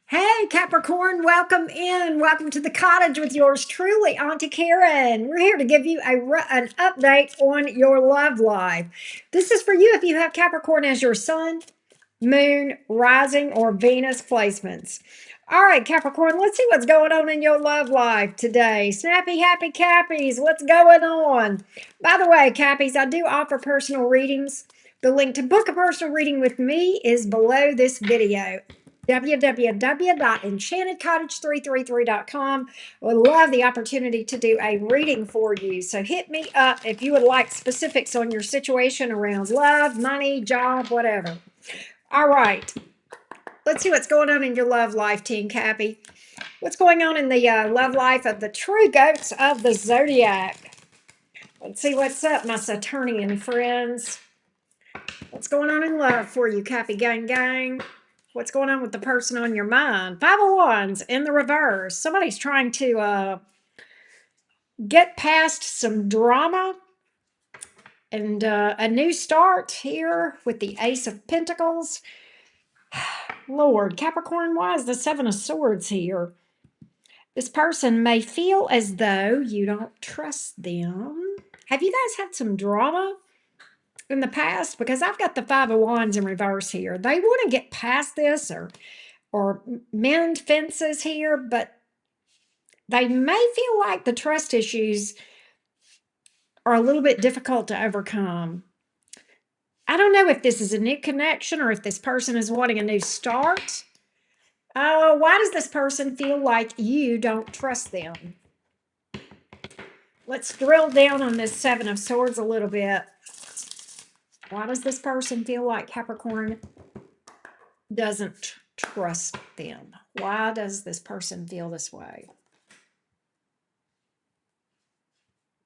Hey, Capricorn, welcome in. Welcome to the cottage with yours truly, Auntie Karen. We're here to give you an update on your love life. This is for you if you have Capricorn as your sun, moon, rising, or Venus placements. All right, Capricorn, let's see what's going on in your love life today. Snappy, happy Cappies, what's going on? By the way, Cappies, I do offer personal readings. The link to book a personal reading with me is below this video www.enchantedcottage333.com. I would love the opportunity to do a reading for you. So hit me up if you would like specifics on your situation around love, money, job, whatever. All right. Let's see what's going on in your love life, Team Cappy. What's going on in the love life of the true goats of the zodiac? Let's see what's up, my Saturnian friends. What's going on in love for you, Cappy Gang Gang? What's going on with the person on your mind? Five of Wands in the reverse. Somebody's trying to get past some drama and a new start here with the Ace of Pentacles. Lord, Capricorn, why is the Seven of Swords here? This person may feel as though you don't trust them. Have you guys had some drama in the past? Because I've got the Five of Wands in reverse here. They want to get past this or mend fences here, but they may feel like the trust issues are a little bit difficult to overcome. I don't know if this is a new connection or if this person is wanting a new start. Why does this person feel like you don't trust them? Let's drill down on this Seven of Swords a little bit. Why does this person feel like Capricorn doesn't trust them? Why does this person feel this way?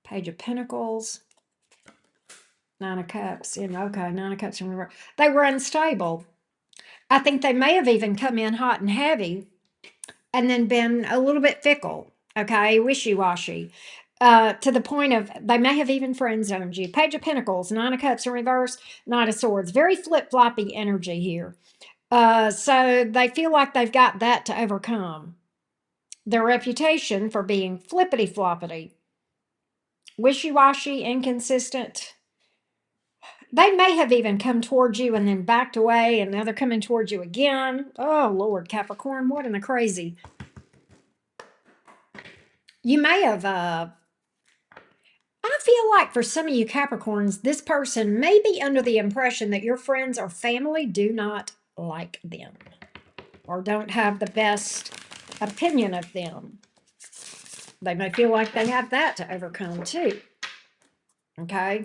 Page of Pentacles. Nine of Cups. Okay, Nine of Cups in reverse. They were unstable. I think they may have even come in hot and heavy and then been a little bit fickle, okay, wishy-washy, to the point of they may have even friend zoned you. Page of Pentacles, Nine of Cups in reverse, Knight of Swords. Very flip-floppy energy here. So they feel like they've got that to overcome. Their reputation for being flippity-floppity, wishy-washy, inconsistent. They may have even come towards you and then backed away, and now they're coming towards you again. Oh, Lord, Capricorn, what in the crazy? You may have, I feel like for some of you Capricorns, this person may be under the impression that your friends or family do not like them or don't have the best opinion of them. They may feel like they have that to overcome too. Okay?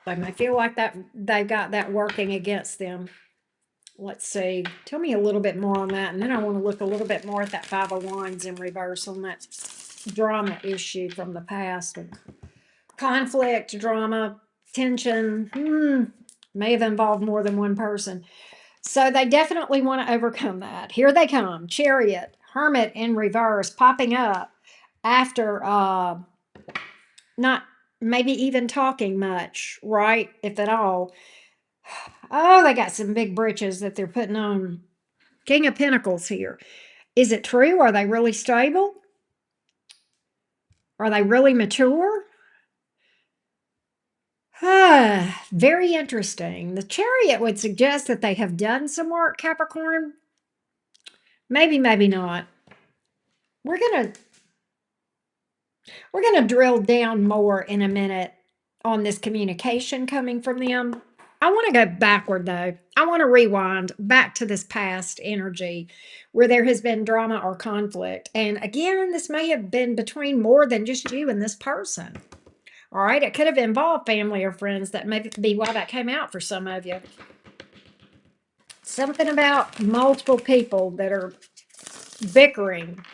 They may feel like that they've got that working against them. Let's see. Tell me a little bit more on that. And then I want to look a little bit more at that Five of Wands in reverse on that drama issue from the past. Conflict, drama, tension. May have involved more than one person. So they definitely want to overcome that. Here they come. Chariot, Hermit in reverse, popping up after not maybe even talking much, right? If at all. Oh, they got some big britches that they're putting on. King of Pentacles here. Is it true? Are they really stable? Are they really mature? Very interesting. The Chariot would suggest that they have done some work, Capricorn. Maybe, maybe not. We're gonna drill down more in a minute on this communication coming from them. I want to go backward though. I want to rewind back to this past energy where there has been drama or conflict. And again, this may have been between more than just you and this person. All right, it could have involved family or friends. That may be why that came out for some of you. Something about multiple people that are bickering.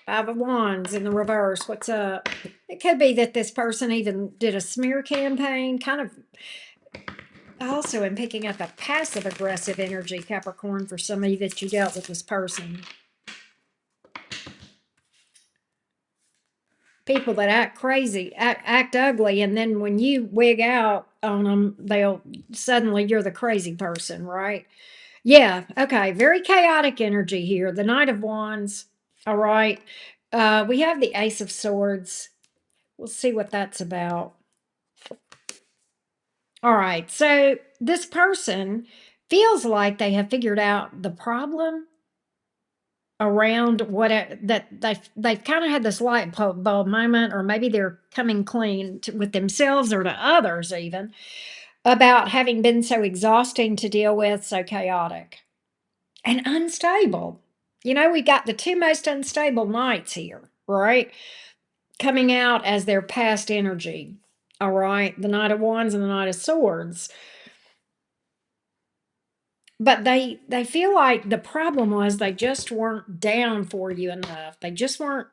Five of Wands in the reverse. What's up? It could be that this person even did a smear campaign. Kind of. I also am picking up a passive aggressive energy, Capricorn, for some of you that you dealt with this person. People that act crazy, act ugly, and then when you wig out on them, they'll suddenly you're the crazy person, right? Yeah, okay. Very chaotic energy here. The Knight of Wands. All right. We have the Ace of Swords. We'll see what that's about. All right. So this person feels like they have figured out the problem around that they've kind of had this light bulb moment, or maybe they're coming clean with themselves or to others even about having been so exhausting to deal with, so chaotic and unstable. We got the two most unstable nights here, right? Coming out as their past energy. All right. The Knight of Wands and the Knight of Swords. But they feel like the problem was they just weren't down for you enough. They just weren't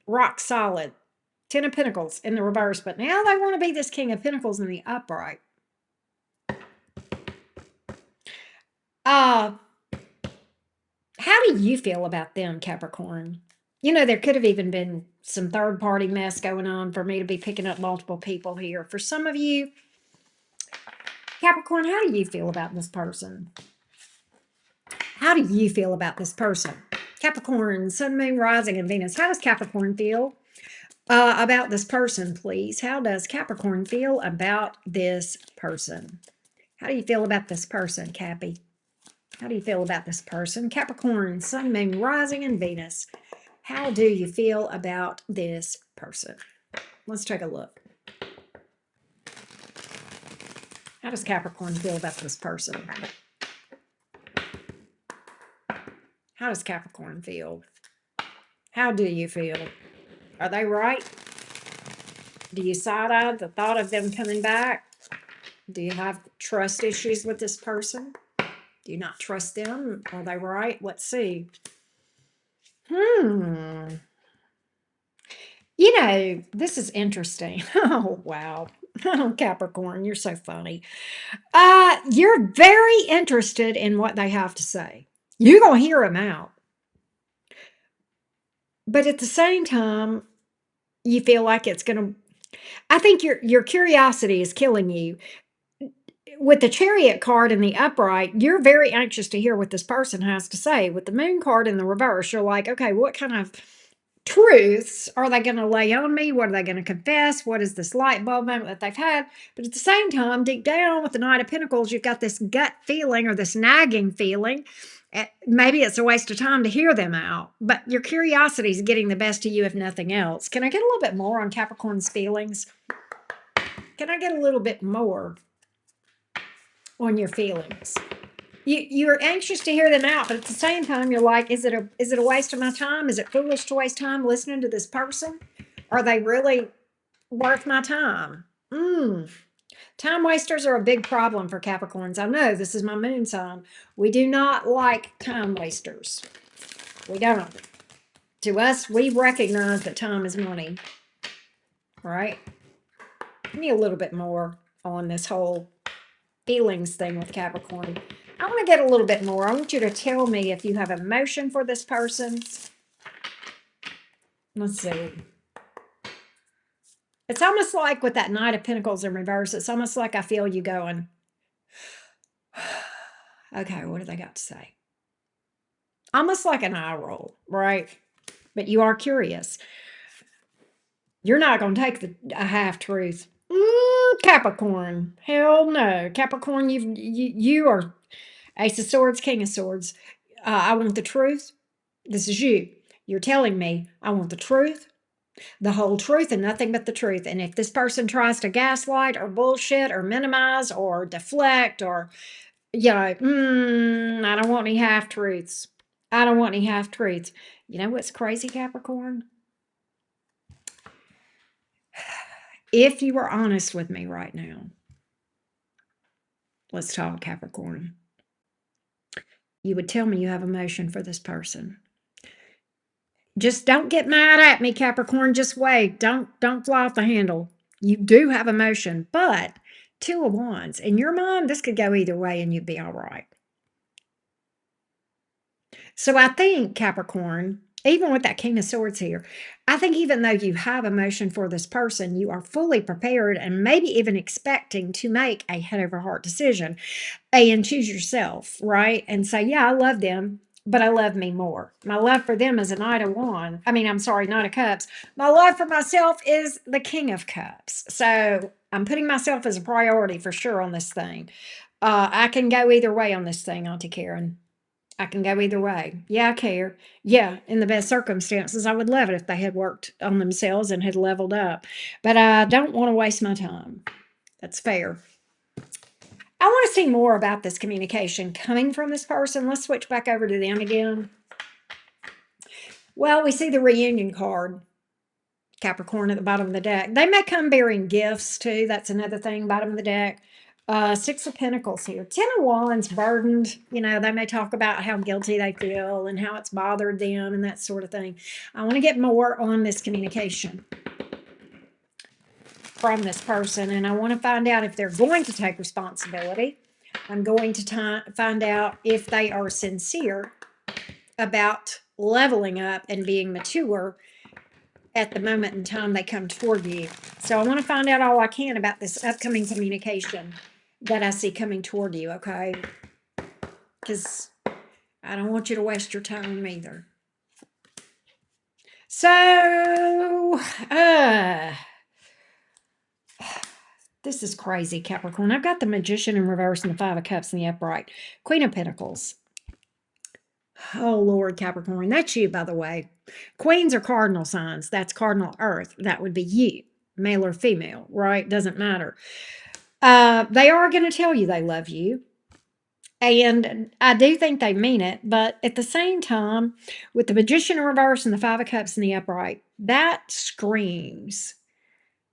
rock solid. Ten of Pentacles in the reverse, but now they want to be this King of Pentacles in the upright. How do you feel about them, Capricorn? There could have even been some third party mess going on for me to be picking up multiple people here. For some of you, Capricorn, how do you feel about this person? How do you feel about this person? Capricorn, Sun, Moon, Rising, and Venus. How does Capricorn feel about this person, please? How does Capricorn feel about this person? How do you feel about this person, Cappy? How do you feel about this person? Capricorn, Sun, Moon, Rising, and Venus. How do you feel about this person? Let's take a look. How does Capricorn feel about this person? How does Capricorn feel? How do you feel? Are they right? Do you side-eye the thought of them coming back? Do you have trust issues with this person? Do you not trust them? Are they right? Let's see. This is interesting. Oh, wow. Oh, Capricorn, you're so funny. You're very interested in what they have to say. You're going to hear them out. But at the same time, you feel like it's going to, I think your curiosity is killing you. With the Chariot card in the upright, you're very anxious to hear what this person has to say. With the Moon card in the reverse, you're like, okay, what kind of truths are they going to lay on me? What are they going to confess? What is this light bulb moment that they've had? But at the same time, deep down with the Knight of Pentacles, you've got this gut feeling or this nagging feeling. Maybe it's a waste of time to hear them out, but your curiosity is getting the best of you, if nothing else. Can I get a little bit more on Capricorn's feelings? Can I get a little bit more on your feelings? You're anxious to hear them out, but at the same time, you're like, is it a waste of my time? Is it foolish to waste time listening to this person? Are they really worth my time? Time wasters are a big problem for Capricorns. I know this is my moon sign. We do not like time wasters. We don't. To us, we recognize that time is money. Right? Give me a little bit more on this whole feelings thing with Capricorn. I want to get a little bit more. I want you to tell me if you have emotion for this person. Let's see. It's almost like with that Knight of Pentacles in reverse, it's almost like I feel you going, okay, what do they got to say? Almost like an eye roll, right? But you are curious. You're not going to take a half-truth. Capricorn. Hell no. Capricorn, you are Ace of Swords, King of Swords. I want the truth. This is you. You're telling me I want the truth, the whole truth, and nothing but the truth. And if this person tries to gaslight or bullshit or minimize or deflect or, I don't want any half-truths. I don't want any half-truths. You know what's crazy, Capricorn? If you were honest with me right now, let's talk, Capricorn. You would tell me you have emotion for this person. Just don't get mad at me, Capricorn. Just wait. Don't fly off the handle. You do have emotion, but Two of Wands. In your mind, this could go either way and you'd be all right. So I think, Capricorn, Even with that King of Swords here, I think even though you have emotion for this person, you are fully prepared and maybe even expecting to make a head over heart decision and choose yourself, right? And say, yeah, I love them, but I love me more. My love for them is a Knight of Wands. I mean, I'm sorry, Knight of Cups. My love for myself is the King of Cups. So I'm putting myself as a priority for sure on this thing. I can go either way on this thing, Auntie Karen. I can go either way. Yeah, I care. Yeah, in the best circumstances, I would love it if they had worked on themselves and had leveled up. But I don't want to waste my time. That's fair. I want to see more about this communication coming from this person. Let's switch back over to them again. Well, we see the reunion card, Capricorn, at the bottom of the deck. They may come bearing gifts too. That's another thing, bottom of the deck. Six of Pentacles here. Ten of Wands, burdened. You know, they may talk about how guilty they feel and how it's bothered them and that sort of thing. I want to get more on this communication from this person, and I want to find out if they're going to take responsibility. I'm going to find out if they are sincere about leveling up and being mature at the moment in time they come toward you. So I want to find out all I can about this upcoming communication that I see coming toward you, okay? Because I don't want you to waste your time either. So, this is crazy, Capricorn. I've got the Magician in reverse and the Five of Cups in the upright. Queen of Pentacles. Oh, Lord, Capricorn. That's you, by the way. Queens are cardinal signs. That's cardinal earth. That would be you, male or female, right? Doesn't matter. They are going to tell you they love you. And I do think they mean it. But at the same time, with the Magician in reverse and the Five of Cups in the upright, that screams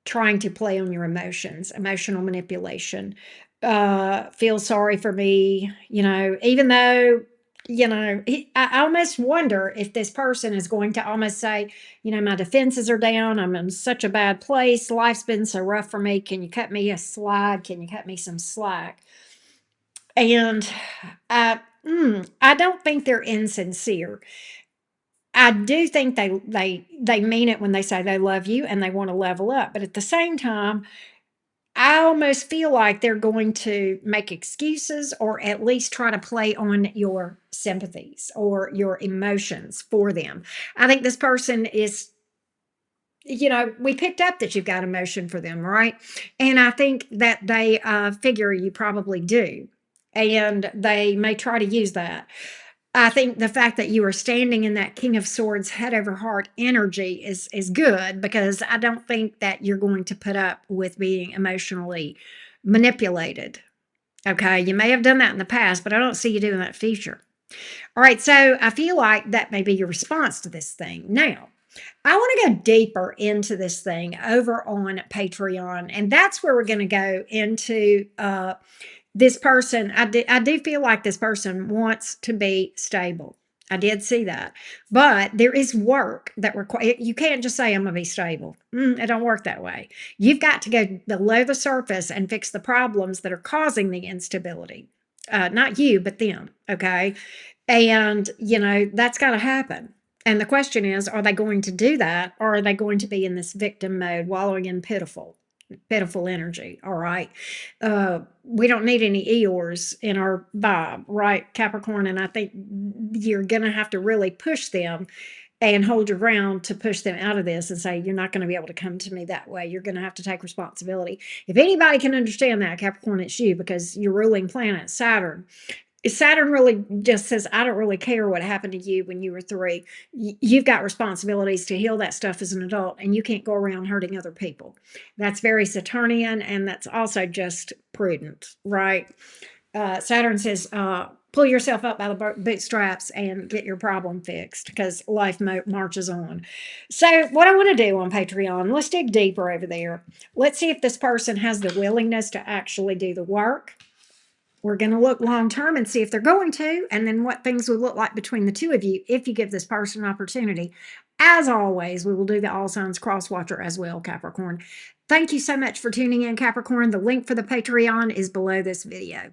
trying to play on your emotions, emotional manipulation. Feel sorry for me, you know, even though, you know, I almost wonder if this person is going to almost say, you know, my defenses are down. I'm in such a bad place. Life's been so rough for me. Can you cut me a slide? Can you cut me some slack? And I don't think they're insincere. I do think they mean it when they say they love you and they want to level up. But at the same time, I almost feel like they're going to make excuses or at least try to play on your sympathies or your emotions for them. I think this person is, you know, we picked up that you've got emotion for them, right? And I think that they figure you probably do. And they may try to use that. I think the fact that you are standing in that King of Swords head over heart energy is good, because I don't think that you're going to put up with being emotionally manipulated. Okay, you may have done that in the past, but I don't see you doing that future. All right, so I feel like that may be your response to this thing. Now, I want to go deeper into this thing over on Patreon, and that's where we're going to go into this person. I do feel like this person wants to be stable. I did see that. But there is work that requires, you can't just say, I'm going to be stable. It don't work that way. You've got to go below the surface and fix the problems that are causing the instability. Not you, but them. Okay. And, you know, that's got to happen. And the question is, are they going to do that? Or are they going to be in this victim mode, wallowing in pitiful energy? All right. We don't need any Eeyores in our vibe, right, Capricorn? And I think you're going to have to really push them and hold your ground to push them out of this and say, you're not going to be able to come to me that way. You're going to have to take responsibility. If anybody can understand that, Capricorn, it's you, because your ruling planet, Saturn really just says, I don't really care what happened to you when you were 3. You've got responsibilities to heal that stuff as an adult, and you can't go around hurting other people. That's very Saturnian, and that's also just prudent, right? Saturn says, pull yourself up by the bootstraps and get your problem fixed, because life marches on. So what I want to do on Patreon, let's dig deeper over there. Let's see if this person has the willingness to actually do the work. We're going to look long term and see if they're going to, and then what things would look like between the two of you if you give this person an opportunity. As always, we will do the All Signs Cross Watcher as well, Capricorn. Thank you so much for tuning in, Capricorn. The link for the Patreon is below this video.